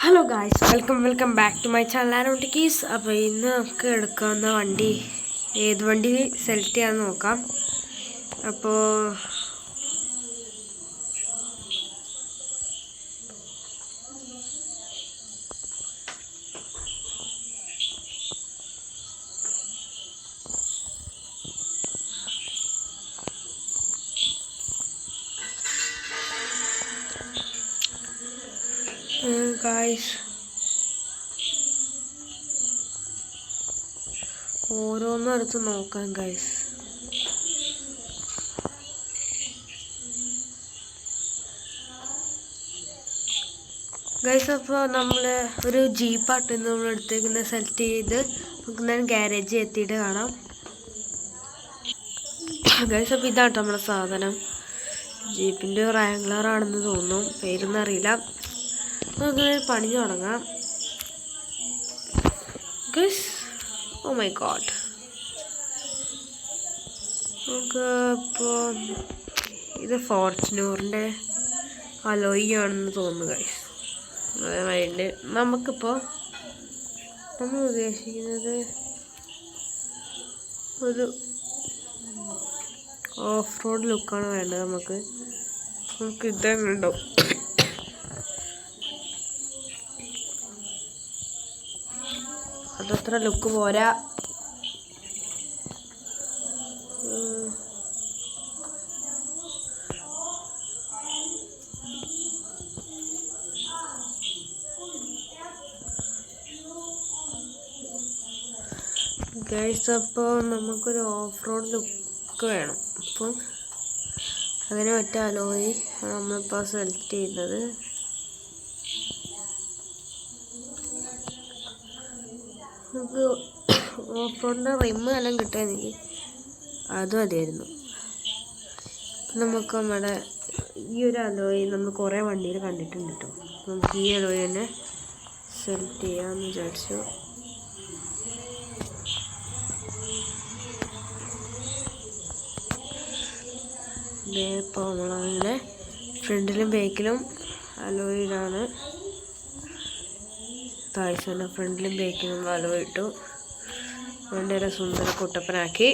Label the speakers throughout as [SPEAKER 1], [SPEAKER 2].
[SPEAKER 1] Hello guys, welcome back to my channel ആരോട്ടിക്കീസ്. അപ്പോൾ ഇന്ന് നമുക്ക് എടുക്കാവുന്ന വണ്ടി ഏത് വണ്ടി സെലക്ട് ചെയ്യാമെന്ന് നോക്കാം. അപ്പോൾ ഗായ്സ് ഓരോന്നും എടുത്ത് നോക്കാം ഗായ്സ്. അപ്പോൾ നമ്മൾ ഒരു ജീപ്പാട്ട് നമ്മൾ എടുത്തേക്കുന്ന സെലക്ട് ചെയ്ത് നമുക്ക് ഞാൻ ഗ്യാരേജിൽ എത്തിയിട്ട് കാണാം ഗായ്സ്. അപ്പോൾ ഇതാട്ടോ നമ്മുടെ സാധനം. ജീപ്പിൻ്റെ റാംഗ്ലർ ആണെന്ന് തോന്നുന്നു, പേരൊന്നും അറിയില്ല. നമുക്ക് പണിഞ്ഞു തുടങ്ങാം ഗൈസ്. Oh my God. നമുക്ക് ഇപ്പോൾ ഇത് ഫോർച്യൂണറിൻ്റെ അലോയി ആണെന്ന് തോന്നുന്നു ഗൈസ്. അതേമാതിരി നമുക്കിപ്പോൾ നമ്മൾ ഉദ്ദേശിക്കുന്നത് ഒരു ഓഫ് റോഡ് ലുക്കാണ് വേണ്ടത്. നമുക്ക് ഇതങ്ങനെ ഉണ്ടാവും. അതത്ര ലുക്ക് പോരാ. ഗൈസ്, അപ്പോൾ നമുക്കൊരു ഓഫ് റോഡ് ലുക്ക് വേണം. അപ്പം അതിന് പറ്റിയ അലോയി നമ്മളിപ്പോൾ സെലക്ട് ചെയ്യുന്നത്. നമുക്ക് ഓഫ് റോഡിൻ്റെ റിമ്മ് എല്ലാം കിട്ടുകയാണെങ്കിൽ അത് മതിയായിരുന്നു. നമുക്ക് നമ്മുടെ ഈ ഒരു അലോയി നമ്മൾ കുറേ വണ്ടിയിൽ കണ്ടിട്ടുണ്ട് കേട്ടോ. നമുക്ക് ഈ അലോയി തന്നെ സെലക്ട് ചെയ്യാമെന്ന് വിചാരിച്ചു. ഇപ്പോൾ നമ്മളങ്ങനെ ഫ്രണ്ടിലും ബാക്കിലും അലോയിലാണ്. താഴ്ച ഫ്രണ്ടിലും ബാക്കിലും അലോയി ഇട്ടു. വളരെ സുന്ദര കുട്ടപ്പനാക്കി.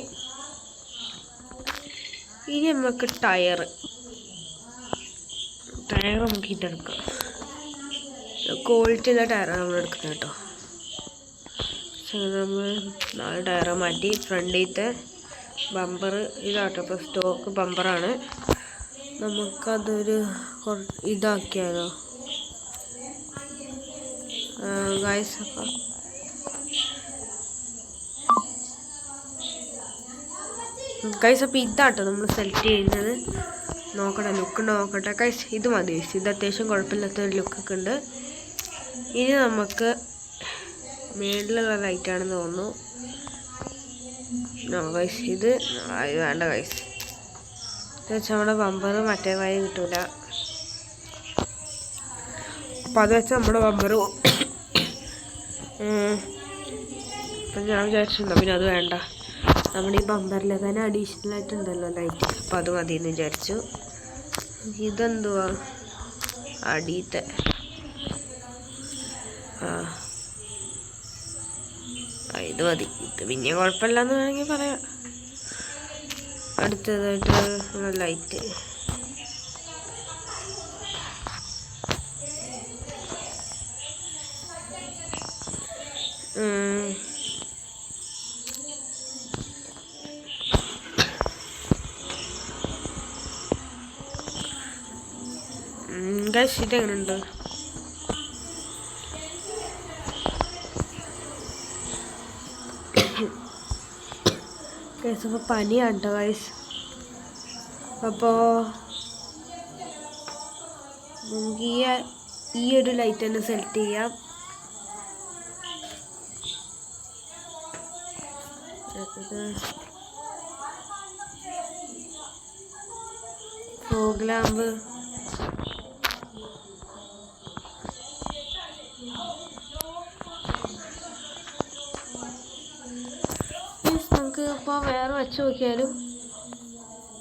[SPEAKER 1] ഇനി നമുക്ക് ടയർ നമുക്ക് ഇതെടുക്കാം. ക്വാളിറ്റി ഉള്ള ടയറാണ് നമ്മൾ എടുക്കുന്നത് കേട്ടോ. നമ്മൾ 4 ടയർ മാറ്റി. ഫ്രണ്ടിലത്തെ ബമ്പർ ഇതാട്ടോ, ഇപ്പോൾ സ്റ്റോക്ക് ബമ്പറാണ്. നമുക്കതൊരു ഇതാക്കിയാലോ ഗൈസ്. അപ്പോൾ ഇതാട്ടോ നമ്മൾ സെലക്ട് ചെയ്യുന്നത്. ലുക്ക് നോക്കട്ടെ ഗൈസ്. ഇത് മതി. ഇത് അത്യാവശ്യം കുഴപ്പമില്ലാത്തൊരു ലുക്കൊക്കെ ഉണ്ട്. ഇനി നമുക്ക് മേളിലുള്ള ലൈറ്റാണെന്ന് തോന്നുന്നു. ഗൈസ് ഇത് വേണ്ട ഗൈസ്. വെച്ചാൽ നമ്മുടെ ബമ്പർ മറ്റേ വഴി കിട്ടൂല. അപ്പം അത് വെച്ചാൽ നമ്മുടെ ബമ്പർ അപ്പം ഞാൻ വിചാരിച്ചിട്ടുണ്ടോ പിന്നെ അത് വേണ്ട. നമ്മുടെ ഈ ബമ്പറിൽ തന്നെ അഡീഷണൽ ആയിട്ടുണ്ടല്ലോ ലൈറ്റ്, അപ്പം അത് മതി എന്ന് വിചാരിച്ചു. ഇതെന്തുവാ അടിയത്തെ ഇത് മതി. ഇത് പിന്നെ കുഴപ്പമില്ലെന്ന് വേണമെങ്കിൽ പറയാം. അടുത്തതായിട്ട് ലൈറ്റ് ഗൈസ് ഇതെങ്ങനെയുണ്ട്? ഗൈസ് അപ്പോൾ പനിയാണ് കേട്ടോ ഗൈസ്. അപ്പോൾ നമുക്ക് ഈ ഒരു ലൈറ്റ് തന്നെ സെലക്ട് ചെയ്യാം. ഫോഗ് ലാമ്പ് നമുക്ക് ഇപ്പോൾ വേറെ വെച്ച് നോക്കിയാലും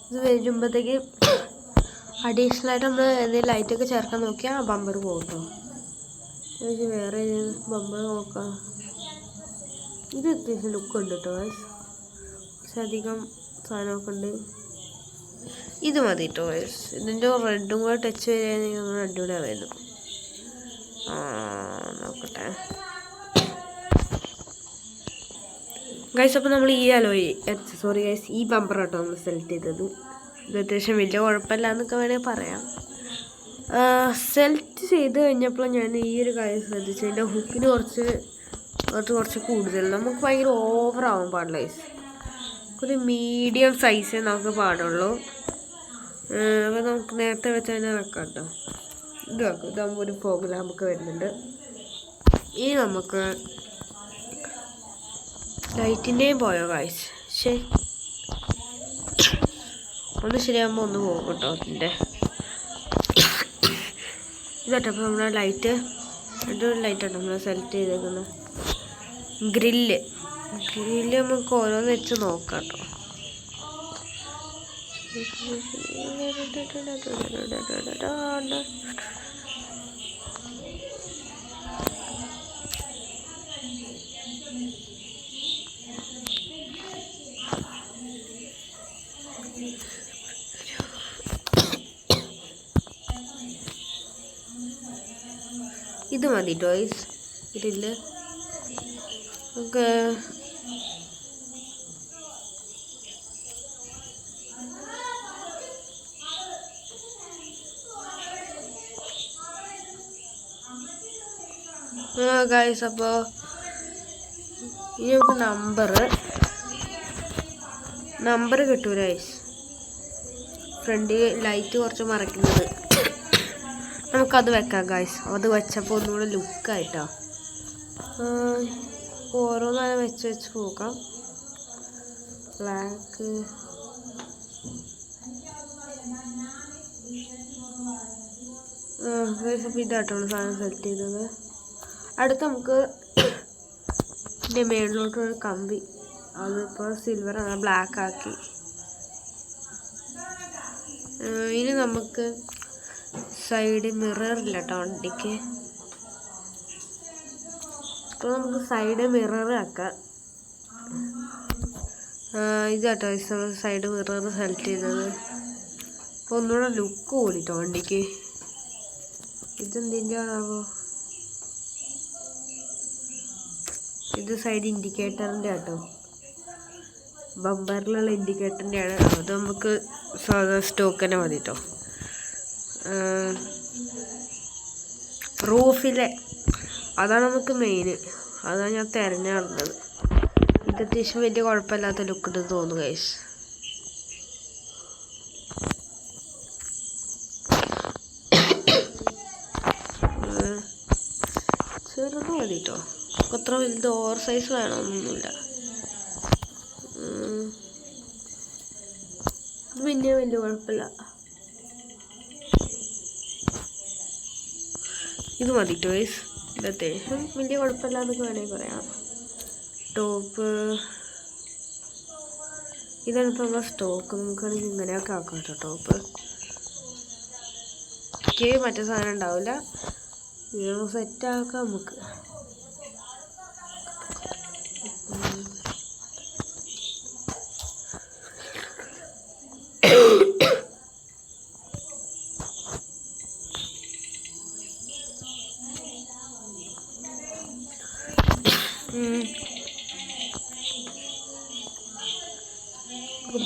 [SPEAKER 1] ഇത് വരുമ്പോഴത്തേക്ക് അഡീഷണൽ ആയിട്ട് നമ്മൾ എന്തെങ്കിലും ലൈറ്റൊക്കെ ചേർക്കാൻ നോക്കിയാൽ ബമ്പർ പോകും കേട്ടോ. വേറെ ബമ്പർ നോക്കാം. ഇത് അത്യാവശ്യം ലുക്ക് ഉണ്ട് കേട്ടോ ഗൈസ്. കുറച്ചധികം സാധനമൊക്കെ ഉണ്ട്. ഇത് മതി കേട്ടോ ഗൈസ്. ഇതിൻ്റെ റെഡും കൂടെ ടച്ച് ചെയ്യുകയാണെങ്കിൽ അടിപൊളിയായിരുന്നു. നോക്കട്ടെ ഗൈസ്. അപ്പോൾ നമ്മൾ ഈ സോറി ഗൈസ്, ഈ ബമ്പർ കേട്ടോ നമ്മൾ സെലക്ട് ചെയ്തത്. ഇത് അത്യാവശ്യം വലിയ കുഴപ്പമില്ല എന്നൊക്കെ വേണമെങ്കിൽ പറയാം. സെലക്ട് ചെയ്ത് കഴിഞ്ഞപ്പോൾ ഞാൻ ഈ ഒരു കാര്യം ശ്രദ്ധിച്ചു. അതിൻ്റെ ഹുക്കിന് കുറച്ച് കൂടുതൽ നമുക്ക് ഭയങ്കര ഓവറാവാൻ പാടില്ല ഗൈസ്. ഒരു മീഡിയം സൈസേ നമുക്ക് പാടുള്ളൂ. അപ്പോൾ നമുക്ക് നേരത്തെ വെച്ച് തന്നെ വെക്കാം കേട്ടോ. ഇത് വെക്കും. ഇതാകുമ്പോൾ ഒരു ഫോഗ് ലാമ്പൊക്കെ വരുന്നുണ്ട്. ഇനി നമുക്ക് ലൈറ്റിൻ്റെയും പോയോ ഗൈസ്? ഒന്ന് ശരിയാകുമ്പോൾ ഒന്ന് പോകും കേട്ടോ അതിൻ്റെ. ഇതാട്ടോ അപ്പോൾ നമ്മുടെ ലൈറ്റ്, അതൊരു ലൈറ്റാട്ടോ നമ്മൾ സെലക്ട് ചെയ്തേക്കുന്നത്. ഗ്രില്ല് നമുക്ക് ഓരോന്ന് വെച്ച് നോക്കാം കേട്ടോ. ഇത് മതി ടോയ്സ്. ഇതില്ല നമുക്ക് ഗൈസ്. അപ്പോൾ ഇനി നമുക്ക് നമ്പർ കിട്ടൂല ഗൈസ്. ഫ്രണ്ട് ലൈറ്റ് കുറച്ച് മറയ്ക്കുന്നത് നമുക്കത് വെക്കാം ഗൈസ്. അത് വെച്ചപ്പോൾ ഒന്നുകൂടെ ലുക്കായിട്ടോ. ഓരോന്നാണ് വെച്ച് പോകാം. ബ്ലാക്ക് അപ്പോൾ ഇതായിട്ടാണ് സാധനം സെലക്ട് ചെയ്തത്. അടുത്ത് നമുക്ക് ഇതിൻ്റെ മേളിലോട്ടൊരു കമ്പി, അതിപ്പോൾ സിൽവറാണ്, ബ്ലാക്ക് ആക്കി. ഇനി നമുക്ക് സൈഡ് മിറർ ഇല്ല കേട്ടോ വണ്ടിക്ക്. അപ്പോൾ നമുക്ക് സൈഡ് മിറർ ആക്കാം. ഇതാട്ടോ നമ്മൾ സൈഡ് മിറർ സെലക്ട് ചെയ്തത്. അപ്പോൾ ഒന്നുകൂടെ ലുക്ക് കൂടിട്ടോ വണ്ടിക്ക്. ഇതെന്തിൻ്റെ ആണാവോ? ഇത് സൈഡ് ഇൻഡിക്കേറ്ററിൻ്റെ ആട്ടോ, ബമ്പറിലുള്ള ഇൻഡിക്കേറ്ററിൻ്റെ ആണ്. അത് നമുക്ക് സാധാ സ്റ്റോക്ക് തന്നെ മതി കേട്ടോ. റൂഫിലെ അതാണ് നമുക്ക് മെയിൻ, അതാണ് ഞാൻ തിരഞ്ഞു നടന്നത്. ഇത് അത്യാവശ്യം വലിയ കുഴപ്പമില്ലാത്ത ലുക്ക് ഉണ്ടെന്ന് തോന്നുന്നു ഗൈസ്. ചെറുത് മതി കേട്ടോ, അത്ര വലുത് ഓവർ സൈസ് വേണമെന്നൊന്നുമില്ല. ഇത് പിന്നെ വലിയ കുഴപ്പമില്ല. ഇത് മതി ടോയ്സ്. ഇത് അത്യാവശ്യം വലിയ കുഴപ്പമില്ല എന്നൊക്കെ വേണമെങ്കിൽ പറയാം. ടോപ്പ് ഇതാണ് ഇപ്പോൾ നമ്മളെ സ്റ്റോക്ക്. നമുക്കാണെങ്കിൽ ഇങ്ങനെയൊക്കെ ആക്കാം കേട്ടോ. ടോപ്പ് മറ്റേ സാധനം ഉണ്ടാവില്ല, ഇത് സെറ്റാക്കാം നമുക്ക്.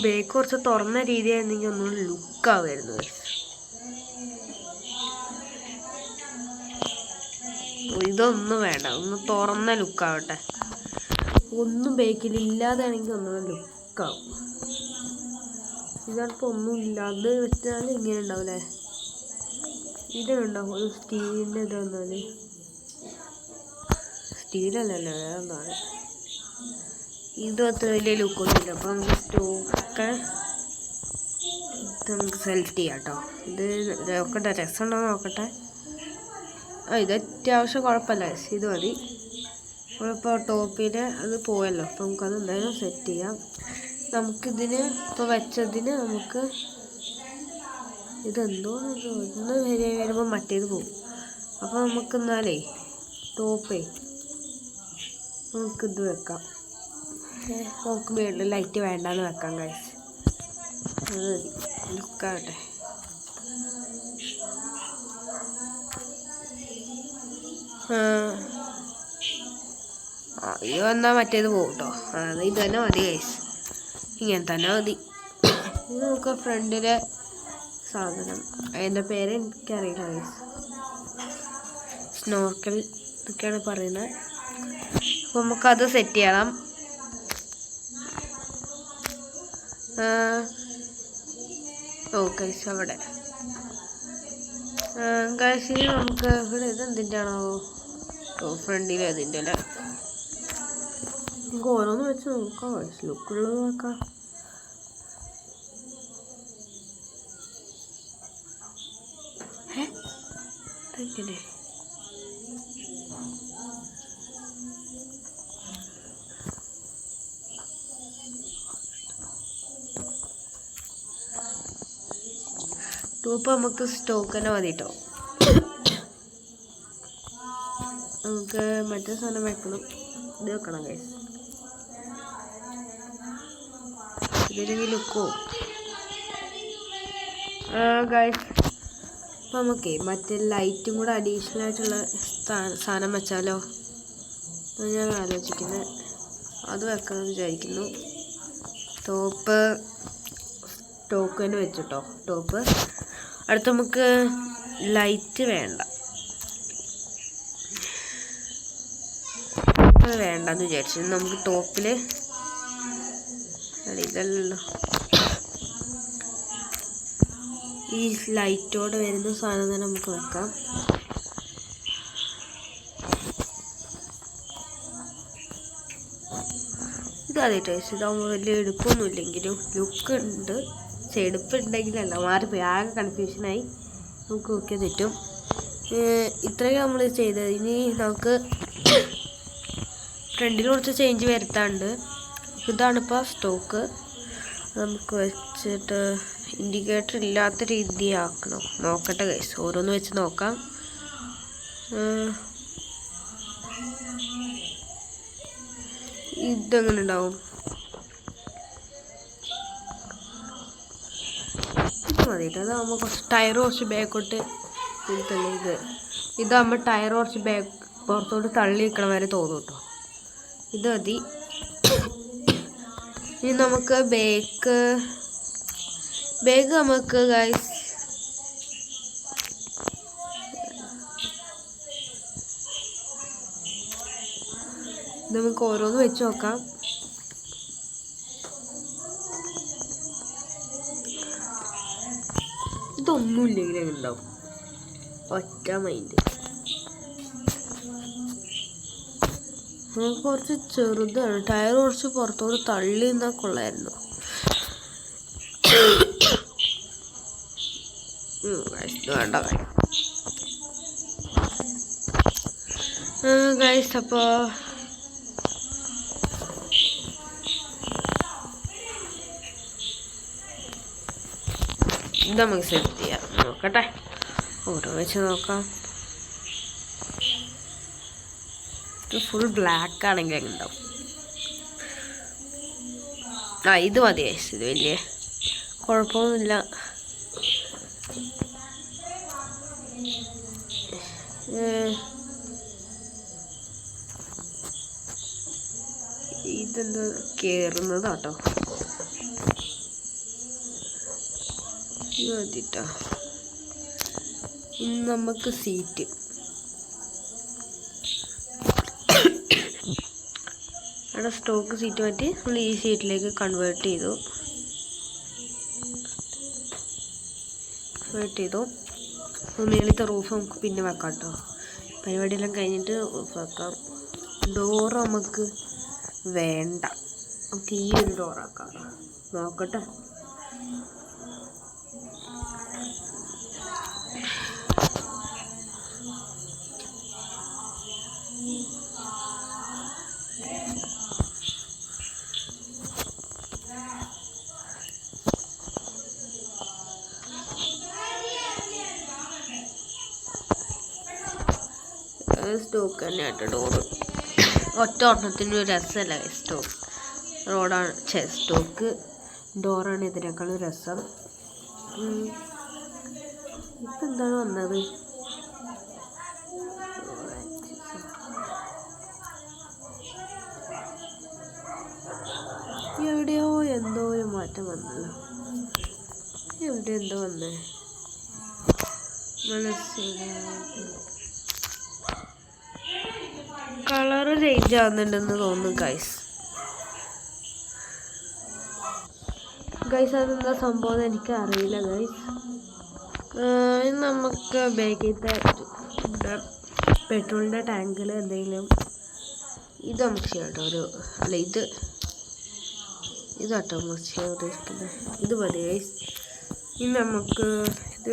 [SPEAKER 1] ബേക്ക് കുറച്ച് തുറന്ന രീതിയായിരുന്നെങ്കിൽ ഒന്നുകൂടി ലുക്കാവുമായിരുന്നു. ഇതൊന്നും വേണ്ട, ഒന്ന് തുറന്ന ലുക്കാവട്ടെ. ഒന്നും ബേക്കിലില്ലാതാണെങ്കിൽ ഒന്നുകൂടെ ലുക്കാവും. ഇതാണിപ്പോൾ ഒന്നും ഇല്ലാതെ വെച്ചാൽ ഇങ്ങനെ ഉണ്ടാവില്ലേ? ഇതുണ്ടാവും ഒരു സ്റ്റീലിൻ്റെ ഇത് വന്നാൽ. സ്റ്റീലല്ലല്ലോ, വേറെന്താണ്. ഇതും അത്ര വലിയ ലുക്കൊന്നുമില്ല. അപ്പോൾ നമുക്ക് സ്റ്റോക്ക് നമുക്ക് സെലക്ട് ചെയ്യാം കേട്ടോ. ഇത് നോക്കട്ടെ, രസമുണ്ടോ നോക്കട്ടെ. ഇത് അത്യാവശ്യം കുഴപ്പമില്ല, ഇത് മതി. നമ്മളിപ്പോൾ ടോപ്പിന് അത് പോയല്ലോ, അപ്പോൾ നമുക്കത് എന്തായാലും സെറ്റ് ചെയ്യാം. നമുക്കിതിന് ഇപ്പോൾ വെച്ചതിന് നമുക്ക് ഇതെന്തോ ഒന്ന് വരെ വരുമ്പോൾ മറ്റേത് പോകും. അപ്പോൾ നമുക്ക് എന്നാലേ ടോപ്പേ നമുക്കിത് വെക്കാം. നമുക്ക് മുകളിൽ ലൈറ്റ് വേണ്ടാന്ന് വെക്കാം ഗൈസ്. അത് മതി, ലുക്കാവട്ടെ. ഇത് വന്നാൽ മറ്റേത് പോകും കേട്ടോ. ഇത് തന്നെ മതി ഗൈസ്, ഇങ്ങനെ തന്നെ മതി. ഇത് നമുക്ക് ഫ്രണ്ടിലെ സാധനം, അതിൻ്റെ പേര് എനിക്കറിയില്ല ഗൈസ്, സ്നോർക്കൽ എന്നൊക്കെയാണ് പറയുന്നത്. അപ്പോൾ നമുക്കത് സെറ്റ് ചെയ്യണം. ഗൈസ് അവിടെ ഗൈസ് നമുക്ക് ഇവിടെ ഇത് എന്തിൻ്റെ ആണോ ഫ്രണ്ടിൽ അതിൻ്റെ അല്ലേ. നമുക്ക് ഓരോന്ന് വെച്ച് നോക്കാം ഗൈസ്, ലുക്കുള്ളത് നോക്കാം. എങ്ങനെ ടോപ്പ് നമുക്ക് സ്റ്റോക്ക് തന്നെ മതി കേട്ടോ. നമുക്ക് മറ്റേ സാധനം വെക്കണം, ഇത് വെക്കണം ഗൈസ്. ഇതിലെങ്കിൽ ലുക്കോ ഗൈസ്. അപ്പം നമുക്ക് മറ്റേ ലൈറ്റും കൂടെ അഡീഷണൽ ആയിട്ടുള്ള സാധനം വെച്ചാലോ ഞാൻ ആലോചിക്കുന്നത്. അത് വെക്കണമെന്ന് വിചാരിക്കുന്നു. ടോപ്പ് സ്റ്റോക്ക് തന്നെ വെച്ചിട്ടോ ടോപ്പ്. അടുത്ത് നമുക്ക് ലൈറ്റ് വേണ്ട, വേണ്ടെന്ന് വിചാരിച്ചു. നമുക്ക് ടോപ്പിൽ ഇതല്ലോ ഈ ലൈറ്റോടെ വരുന്ന സാധനം തന്നെ നമുക്ക് വെക്കാം. ഇത് അതേ ടേസ്റ്റ്. ഇതാകുമ്പോൾ വലിയ എടുപ്പൊന്നും ഇല്ലെങ്കിലും ലുക്ക് ഉണ്ട്. എടുപ്പ് ഉണ്ടെങ്കിലല്ല മാറിപ്പോയി, ആകെ കൺഫ്യൂഷനായി. നമുക്ക് നോക്കിയാൽ തെറ്റും. ഇത്രയും നമ്മൾ ചെയ്തത്. ഇനി നമുക്ക് ഫ്രണ്ടിൽ കുറച്ച് ചേഞ്ച് വരുത്താണ്ട്. ഇതാണിപ്പോൾ സ്റ്റോക്ക്. നമുക്ക് വെച്ചിട്ട് ഇൻഡിക്കേറ്റർ ഇല്ലാത്ത രീതി ആക്കണം. നോക്കട്ടെ ഗൈസ്, ഓരോന്ന് വെച്ച് നോക്കാം. ഇതെങ്ങനെ ഉണ്ടാവും? ഇത് മതിയിട്ട്. അതാകുമ്പോൾ കുറച്ച് ടയർ കുറച്ച് ബാക്കോട്ട് തള്ളി. ഇതാകുമ്പോൾ ടയർ കുറച്ച് പുറത്തോട്ട് തള്ളി നിൽക്കണ വരെ തോന്നും കേട്ടോ. ഇത് മതി. ഇനി നമുക്ക് ബാഗ് നമുക്ക് ഗൈസ് നമുക്ക് ഓരോന്ന് വെച്ച് നോക്കാം. ഇതൊന്നുമില്ലെങ്കിലും ഉണ്ടാവും, ഒറ്റ മൈൻഡ്. നമുക്ക് കുറച്ച് ചെറുതാണ്, ടയർ കുറച്ച് പുറത്തോട്ട് തള്ളി നിന്നാൽ കൊള്ളായിരുന്നു. വേണ്ട ഗൈസ്. അപ്പോൾ ഇത് നമുക്ക് സെറ്റ് ചെയ്യാം. നോക്കട്ടെ, ഓരോ വെച്ച് നോക്കാം. ഫുൾ ബ്ലാക്ക് ആണെങ്കിൽ ഉണ്ടാവും. ഇത് മതി ഗൈസ്, ഇത് വലിയ കുഴപ്പമൊന്നുമില്ല. ഇതെന്താ കേറുന്നതാട്ടോ, ഇത് മതിട്ടോ. ഇനി നമുക്ക് സീറ്റ് അവിടെ സ്റ്റോക്ക് സീറ്റ് മാറ്റി നമ്മൾ ഈ സീറ്റിലേക്ക് കൺവേർട്ട് ചെയ്തു. മേളത്തെ റൂഫ് നമുക്ക് പിന്നെ വെക്കാം കേട്ടോ. പരിപാടിയെല്ലാം കഴിഞ്ഞിട്ട് റൂഫ് വെക്കാം. ഡോറ് നമുക്ക് വേണ്ട, നമുക്ക് ഈ ഒരു ഡോറാക്കാം. നോക്കട്ടെ. സ്റ്റോക്ക് തന്നെ ആട്ടോ ഡോറ്. ഒറ്റ ഓട്ടത്തിന് ഒരു രസമല്ല സ്റ്റോക്ക് റോഡാണ് സ്റ്റോക്ക് ഡോറാണ് ഇതിനേക്കാളും രസം. ഇപ്പം എന്താണ് വന്നത്? എവിടെയോ എന്തോ ഒരു മാറ്റം വന്നല്ലോ. എവിടെ എന്തോ വന്നേ കളറ് ചേഞ്ച് ആവുന്നുണ്ടെന്ന് തോന്നുന്നു ഗൈസ്. അതെന്താ സംഭവം എനിക്ക് അറിയില്ല ഗൈസ്. നമുക്ക് ബാക്കിലത്തെ പെട്രോളിൻ്റെ ടാങ്കിൽ എന്തെങ്കിലും ഇത് നമുക്ക് ചെയ്യാം കേട്ടോ. അല്ല ഇതാട്ടോ നമുക്ക് ചെയ്യാൻ ഉദ്ദേശിക്കുന്നത്. ഇത് മതി ഗൈസ്. ഇനി നമുക്ക് ഇത്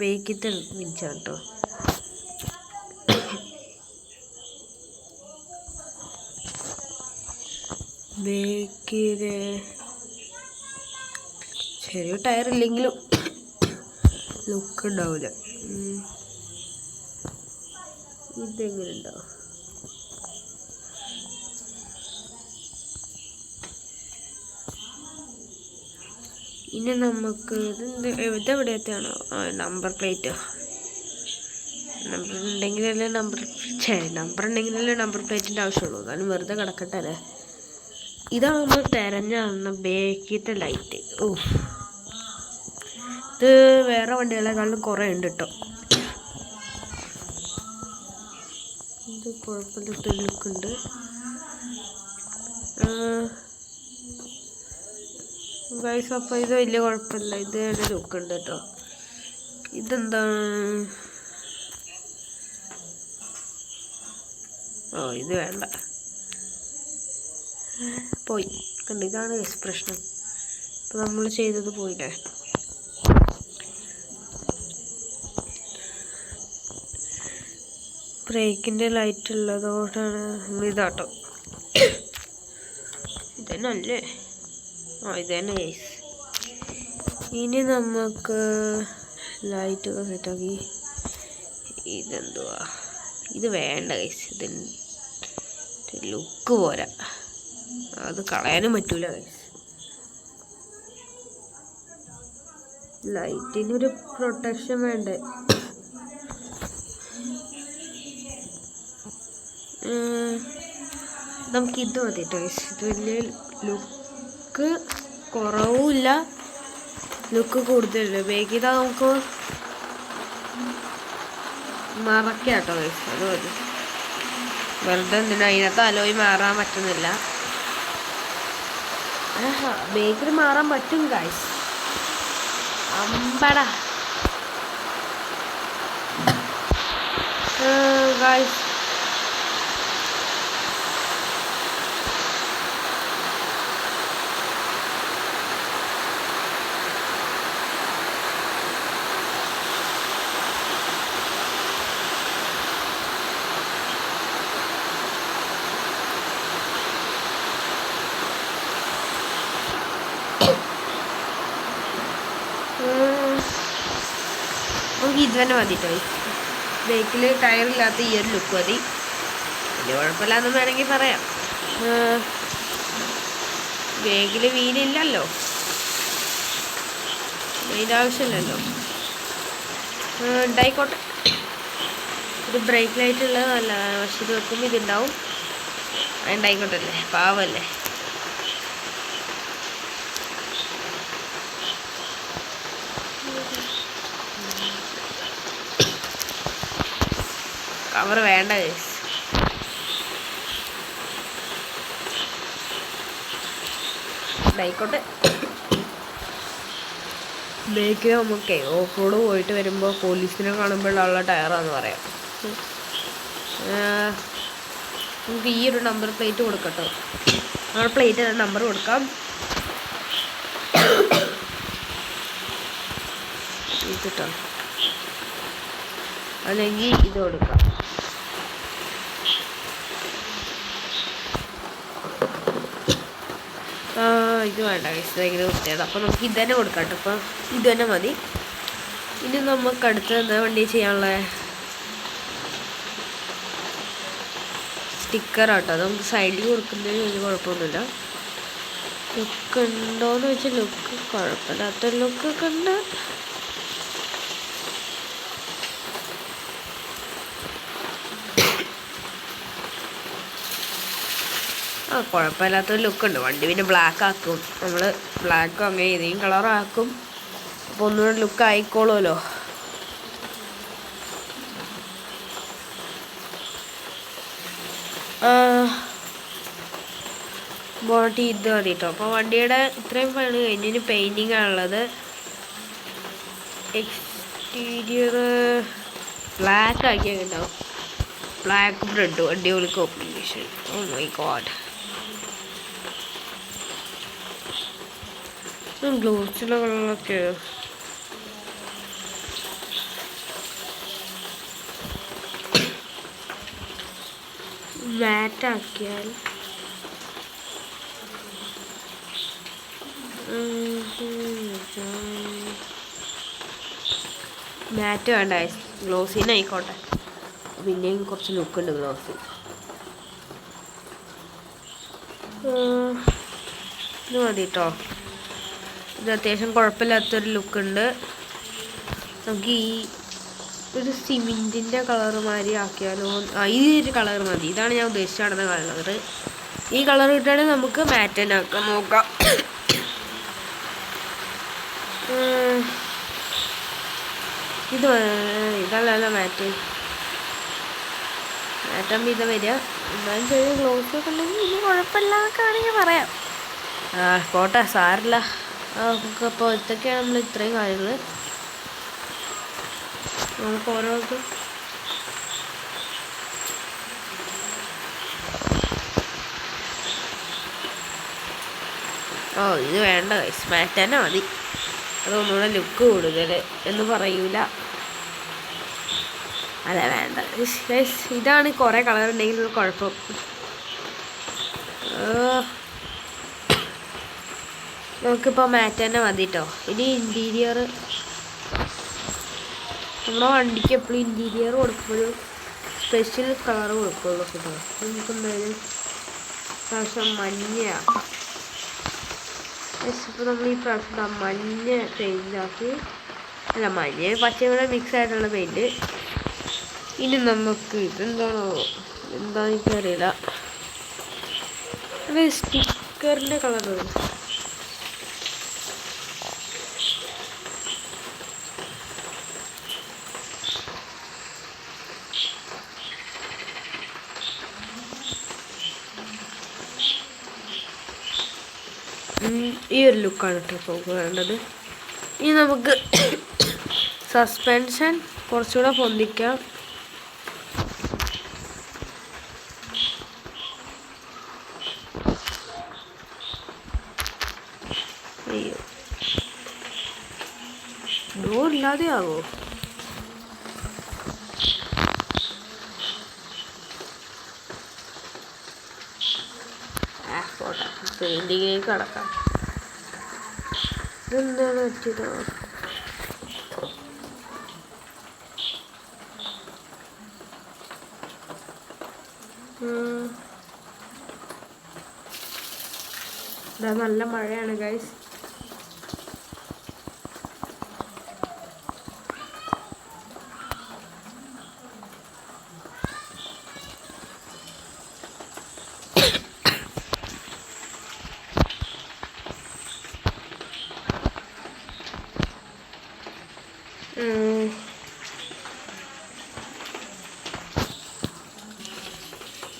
[SPEAKER 1] ബേക്കിത്തെ മിഞ്ചാണ് കേട്ടോ. ബേക്കില് ചെറിയ ടയർ ഇല്ലെങ്കിലും ലുക്ക് ഉണ്ടാവില്ല. ഇതെങ്ങനെ ഉണ്ടാവും? ഇനി നമുക്ക് ഇതെവിടെയാണോ നമ്പർ പ്ലേറ്റ്. നമ്പർ ഉണ്ടെങ്കിലല്ലേ നമ്പർ പ്ലേറ്റിൻ്റെ ആവശ്യമുള്ളൂ. എന്നാലും വെറുതെ കിടക്കട്ടെ അല്ലേ. ഇതാണ് നമ്മൾ തിരഞ്ഞ ബേക്കിത്തെ ലൈറ്റ്. ഇത് വേറെ വണ്ടികളെക്കാളും കുറേ ഉണ്ട് കേട്ടോ. ഇത് കുഴപ്പമില്ലാത്ത ലുക്കുണ്ട്. ഗൈസ് അപ്പോൾ ഇത് വലിയ കുഴപ്പമില്ല. ഇത് തന്നെ ലുക്കുണ്ട് കേട്ടോ. ഇതെന്താണ്? ഇത് വേണ്ട, പോയി കണ്ട്. ഇതാണ് ഗൈസ് പ്രശ്നം. ഇപ്പം നമ്മൾ ചെയ്തത് പോയില്ലേ. ബ്രേക്കിൻ്റെ ലൈറ്റ് ഉള്ളതുകൊണ്ടാണ് ഇതാട്ടോ. ഇതന്നെ അല്ലേ? ഇത് തന്നെ ഗൈസ്. ഇനി നമുക്ക് ലൈറ്റൊക്കെ സെറ്റാക്കി. ഇതെന്തുവാ? ഇത് വേണ്ട ഗൈസ്. ഇതിൻ്റെ ലുക്ക് പോരാ. അത് കളയാനും പറ്റൂല ഗൈസ്. ലൈറ്റിനൊരു പ്രൊട്ടക്ഷൻ വേണ്ടേ? നമുക്കിത് മതി കേട്ടോ ഗൈസ്. ഇത് വലിയ ലുക്ക് കുറവുമില്ല, ലുക്ക് കൂടുതലില്ല. ബേക്കിതാ നമുക്ക് മറക്കാം കേട്ടോ ഗൈസ്. അത് മതി. വെറുതെ എന്തിനാ അതിനകത്ത് അലോയി മാറാൻ പറ്റുന്നില്ല. ബേക്കിൽ മാറാൻ പറ്റും ഗൈസ്. അമ്പട ഗൈസ്. നമുക്ക് ഇത് തന്നെ മതി കേട്ടോ. ബേക്കിൽ ടയറില്ലാത്ത ഈ ഒരു ലുക്ക് മതി. വലിയ കുഴപ്പമില്ലാന്ന് വേണമെങ്കിൽ പറയാം. ബേക്കിൽ വീലില്ലല്ലോ, അതിൻ്റെ ആവശ്യമില്ലല്ലോ. ഉണ്ടായിക്കോട്ടെ. ഒരു ബ്രേക്ക് ലൈറ്റ് ഉള്ളത് നല്ലതാണ്. പക്ഷെ ഇത് വെക്കുമ്പോൾ ഇതുണ്ടാവും. ഉണ്ടായിക്കോട്ടെ അല്ലേ, പാവല്ലേ. കവർ വേണ്ട ഗൈസ്. ആയിക്കോട്ടെ. ബേക്കിൽ നമുക്ക് ഓഫ് റോഡ് പോയിട്ട് വരുമ്പോൾ പോലീസിനെ കാണുമ്പോഴുള്ള ടയറാന്ന് പറയാം. നമുക്ക് ഈ ഒരു നമ്പർ പ്ലേറ്റ് കൊടുക്കട്ടോ. ആ പ്ലേറ്റ് നമ്പർ കൊടുക്കാം. ഇതിട്ടോ, അല്ലെങ്കിൽ ഇത് കൊടുക്കാം. ഇത് വേണ്ട ഗൈസ്, ഭയങ്കര വൃത്തിയാണ്. അപ്പോൾ നമുക്ക് ഇത് തന്നെ കൊടുക്കാം കേട്ടോ. അപ്പോൾ ഇത് തന്നെ മതി. ഇനി നമുക്ക് അടുത്ത എന്താ വണ്ടി ചെയ്യാനുള്ളത്? സ്റ്റിക്കറാട്ടോ, അത് നമുക്ക് സൈഡിൽ കൊടുക്കുന്നതിന് വലിയ കുഴപ്പമൊന്നുമില്ല. ലുക്ക് ഉണ്ടോയെന്ന് വെച്ചാൽ ലുക്ക് കുഴപ്പമില്ലാത്ത ലുക്കൊക്കെ ഉണ്ട്. കുഴപ്പമില്ലാത്തൊരു ലുക്കുണ്ട്. വണ്ടി പിന്നെ ബ്ലാക്ക് ആക്കും നമ്മൾ, ബ്ലാക്ക് അങ്ങനെ ഏതെങ്കിലും കളറാക്കും. അപ്പോൾ ഒന്നുകൂടെ ലുക്ക് ആയിക്കോളുമല്ലോ. ബോട്ടി ഇത് മതി കേട്ടോ. അപ്പോൾ വണ്ടിയുടെ ഇത്രയും പണി കഴിഞ്ഞ് ഇനി പെയിൻറ്റിങ് ആണുള്ളത്. എക്സ്റ്റീരിയർ ബ്ലാക്ക് ആക്കിയാൽ ഉണ്ടാവും. ബ്ലാക്ക് ബ്രെഡ് അടിപൊളി കോമ്പിനേഷൻ. Oh my god. ഗ്ലോസിലെ കളറൊക്കെ മാറ്റാക്കിയാൽ മാറ്റ് വേണ്ട, ഗ്ലോസിന് ആയിക്കോട്ടെ. പിന്നെയും കുറച്ച് ലുക്കുണ്ട് ഗ്ലോസ്. ഇത് മതി കേട്ടോ. ഇത് അത്യാവശ്യം കുഴപ്പമില്ലാത്തൊരു ലുക്കുണ്ട്. നമുക്ക് ഈ ഒരു സിമെൻറ്റിൻ്റെ കളർ മാതിരി ആക്കിയാലോ. ഈ ഒരു കളർ മതി. ഇതാണ് ഞാൻ ഉദ്ദേശിച്ച് നടന്ന കളർ. ഈ കളർ കിട്ടുകയാണെങ്കിൽ നമുക്ക് മാറ്റ് തന്നെ ആക്കാം. നോക്കാം. ഇതല്ലല്ലോ മാറ്റാകുമ്പോൾ ഇത് വരിക. എന്നാലും ചെറിയ ഗ്ലോസൊക്കെ ഉണ്ടെങ്കിൽ ഇനി കുഴപ്പമില്ലാന്നൊക്കെ വേണമെങ്കിൽ പറയാം. പോട്ടെ, സാരില്ല. അപ്പോൾ ഇതൊക്കെയാണ് നമ്മൾ ഇത്രയും കാര്യങ്ങൾ. നമുക്ക് ഓരോന്നും ഇത് വേണ്ട ഗൈസ്, മാറ്റ് തന്നെ മതി. അതൊന്നുകൂടെ ലുക്ക് കൂടുതൽ എന്ന് പറയൂല. അല്ല വേണ്ട ഗൈസ്, ഇതാണ് കുറേ കളർ ഉണ്ടെങ്കിൽ കുഴപ്പം. നമുക്കിപ്പോൾ മാറ്റ് തന്നെ മതി കേട്ടോ. ഇനി ഇൻറ്റീരിയർ, നമ്മുടെ വണ്ടിക്ക് എപ്പോഴും ഇൻറ്റീരിയർ കൊടുക്കുമ്പോഴും സ്പെഷ്യൽ കളർ കൊടുക്കുള്ളൂ കേട്ടോ. നമുക്ക് എന്തായാലും പ്രാവശ്യം മഞ്ഞയാണ്. ഇപ്പോൾ നമ്മൾ ഈ പ്രാവശ്യം മഞ്ഞ പെയിൻ്റാക്കി, അല്ല മഞ്ഞ പച്ചയും കൂടെ മിക്സ് ആയിട്ടുള്ള പെയിൻറ്റ്. ഇനി നമുക്ക് ഇതെന്താണോ, എന്താണെന്ന് എനിക്കറിയില്ല. അത് സ്റ്റിക്കറിൻ്റെ കളർ. ഈ ഒരു ലുക്കാണ് കേട്ടോ വേണ്ടത്. ഇനി നമുക്ക് സസ്പെൻഷൻ കുറച്ചുകൂടെ പൊന്തിക്കാം. അയ്യോ, ഡോർ ഇല്ലാതെ ആവോ? പെയിൻറ്റിങ്ങിലേക്ക് കടക്കാം. ഇതെന്താണ് പറ്റിയതോ? ഇതാ നല്ല മഴയാണ് ഗൈസ്.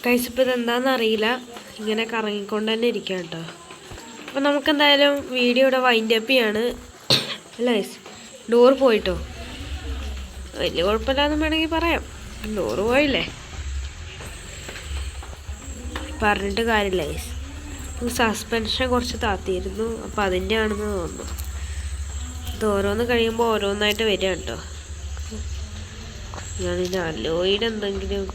[SPEAKER 1] ഗൈസ് ഇപ്പോൾ ഇതെന്താണെന്ന് അറിയില്ല, ഇങ്ങനെ കറങ്ങിക്കൊണ്ട് തന്നെ ഇരിക്കാം കേട്ടോ. അപ്പോൾ നമുക്കെന്തായാലും വീഡിയോ ഇവിടെ വൈൻഡ് അപ്പ് ചെയ്യാണ്. അല്ല ഗൈസ്, ഡോർ പോയിട്ടോ, വലിയ കുഴപ്പമില്ലാന്ന് വേണമെങ്കിൽ പറയാം. ഡോറ് പോയില്ലേ, പറഞ്ഞിട്ട് കാര്യമില്ല ഗൈസ്. സസ്പെൻഷൻ കുറച്ച് താത്തിയിരുന്നു, അപ്പോൾ അതിൻ്റെ ആണെന്ന് തോന്നുന്നു. ഇത് ഓരോന്ന് കഴിയുമ്പോൾ ഓരോന്നായിട്ട് വരിക കേട്ടോ. ഞാനിത് അലോയിഡ് എന്തെങ്കിലും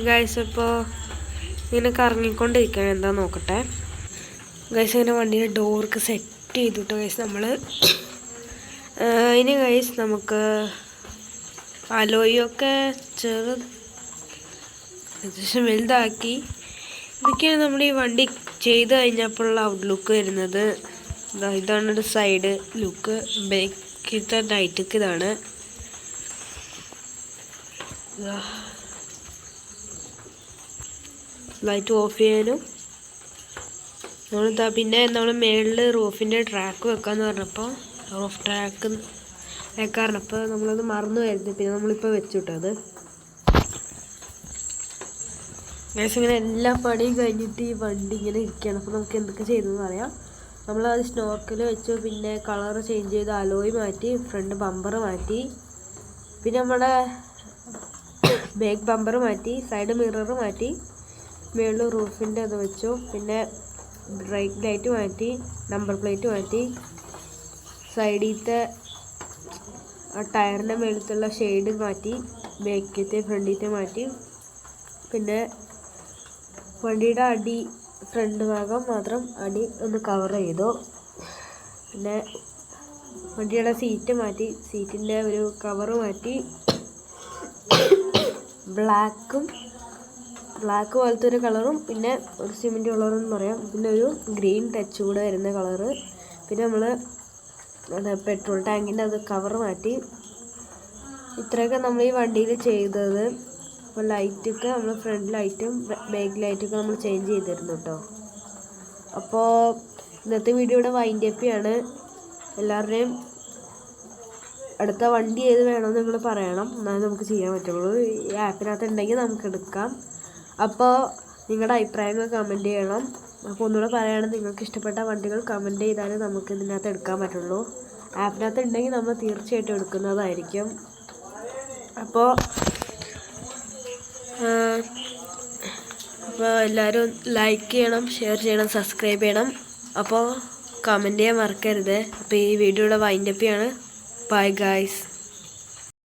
[SPEAKER 1] ഗൈസ്. അപ്പോൾ ഇങ്ങനെ കറങ്ങിക്കൊണ്ടിരിക്കുകയാണ്, എന്താ നോക്കട്ടെ ഗൈസ്. ഇങ്ങനെ വണ്ടിയുടെ ഡോർക്ക് സെറ്റ് ചെയ്തിട്ട് ഗൈസ് നമ്മൾ ഇനി ഗൈസ് നമുക്ക് അലോയൊക്കെ ഏകദേശം വലുതാക്കി. ഇതൊക്കെയാണ് നമ്മുടെ ഈ വണ്ടി ചെയ്ത് കഴിഞ്ഞപ്പോഴുള്ള ഔട്ട്ലുക്ക് വരുന്നത്. ഇതാണ് ഒരു സൈഡ് ലുക്ക്. ബേക്കിലത്തെ ലൈറ്റൊക്കെ ഇതാണ്. ലൈറ്റ് ഓഫ് ചെയ്യാനും നമ്മളിതാ. പിന്നെ നമ്മൾ മേളിൽ റൂഫിൻ്റെ ട്രാക്ക് വെക്കാമെന്ന് പറഞ്ഞപ്പോൾ റൂഫ് ട്രാക്ക് വെക്കാറുണ്ടപ്പോൾ നമ്മളത് മറന്നു വരുന്നത്. പിന്നെ നമ്മളിപ്പോൾ വെച്ചു കിട്ടത് ഗൈസ്. ഇങ്ങനെ എല്ലാ പണിയും കഴിഞ്ഞിട്ട് ഈ വണ്ടി ഇങ്ങനെ ഇരിക്കുകയാണ്. അപ്പോൾ നമുക്ക് എന്തൊക്കെ ചെയ്തതെന്ന് പറയാം. നമ്മളത് സ്നോർക്കൽ വെച്ചു, പിന്നെ കളർ ചേഞ്ച് ചെയ്ത് അലോയ് മാറ്റി, ഫ്രണ്ട് ബമ്പർ മാറ്റി, പിന്നെ നമ്മുടെ ബാക്ക് ബമ്പർ മാറ്റി, സൈഡ് മിറർ മാറ്റി, മേളിൽ റൂഫിൻ്റെ അത് വെച്ചു, പിന്നെ ബ്രേക്ക് ലൈറ്റ് മാറ്റി, നമ്പർ പ്ലേറ്റ് മാറ്റി, സൈഡിലത്തെ ടയറിൻ്റെ മേളത്തുള്ള ഷെയ്ഡ് മാറ്റി, ബാക്കിലത്തെ ഫ്രണ്ടിലത്തെ മാറ്റി, പിന്നെ വണ്ടിയുടെ അടി ഫ്രണ്ട് ഭാഗം മാത്രം അടി ഒന്ന് കവർ ചെയ്തു. പിന്നെ വണ്ടിയുടെ സീറ്റ് മാറ്റി, സീറ്റിൻ്റെ ഒരു കവറ് മാറ്റി, ബ്ലാക്ക് പോലത്തെ ഒരു കളറും പിന്നെ ഒരു സിമെൻറ്റ് കളറെന്ന് പറയാം, പിന്നെ ഒരു ഗ്രീൻ ടച്ച് കൂടെ വരുന്ന കളറ്. പിന്നെ നമ്മൾ പെട്രോൾ ടാങ്കിൻ്റെ അത് കവർ മാറ്റി. ഇത്രയൊക്കെ നമ്മൾ ഈ വണ്ടിയിൽ ചെയ്തത്. അപ്പോൾ ലൈറ്റൊക്കെ നമ്മൾ ഫ്രണ്ട് ലൈറ്റും ബാക്ക് ലൈറ്റൊക്കെ നമ്മൾ ചേഞ്ച് ചെയ്തിരുന്നു കേട്ടോ. അപ്പോൾ ഇന്നത്തെ വീഡിയോയുടെ വൈൻഡപ്പിയാണ്. എല്ലാവരുടെയും അടുത്ത വണ്ടി ഏത് വേണമെന്ന് നിങ്ങൾ പറയണം, എന്നാലും നമുക്ക് ചെയ്യാൻ പറ്റുള്ളൂ. ഈ ആപ്പിനകത്ത് ഉണ്ടെങ്കിൽ നമുക്ക് എടുക്കാം. അപ്പോൾ നിങ്ങളുടെ അഭിപ്രായങ്ങൾ കമൻറ്റ് ചെയ്യണം. അപ്പോൾ ഒന്നുകൂടെ പറയുകയാണെങ്കിൽ നിങ്ങൾക്ക് ഇഷ്ടപ്പെട്ട വണ്ടികൾ കമൻറ്റ് ചെയ്താലേ നമുക്ക് ഇതിനകത്ത് എടുക്കാൻ പറ്റുള്ളൂ. ആപ്പിനകത്ത് ഉണ്ടെങ്കിൽ നമ്മൾ തീർച്ചയായിട്ടും എടുക്കുന്നതായിരിക്കും. അപ്പോൾ എല്ലാവരും ലൈക്ക് ചെയ്യണം, ഷെയർ ചെയ്യണം, സബ്സ്ക്രൈബ് ചെയ്യണം. അപ്പോൾ കമൻറ്റ് ചെയ്യാൻ മറക്കരുത്. അപ്പോൾ ഈ വീഡിയോയുടെ വൈൻഡപ്പിയാണ്. Bye guys.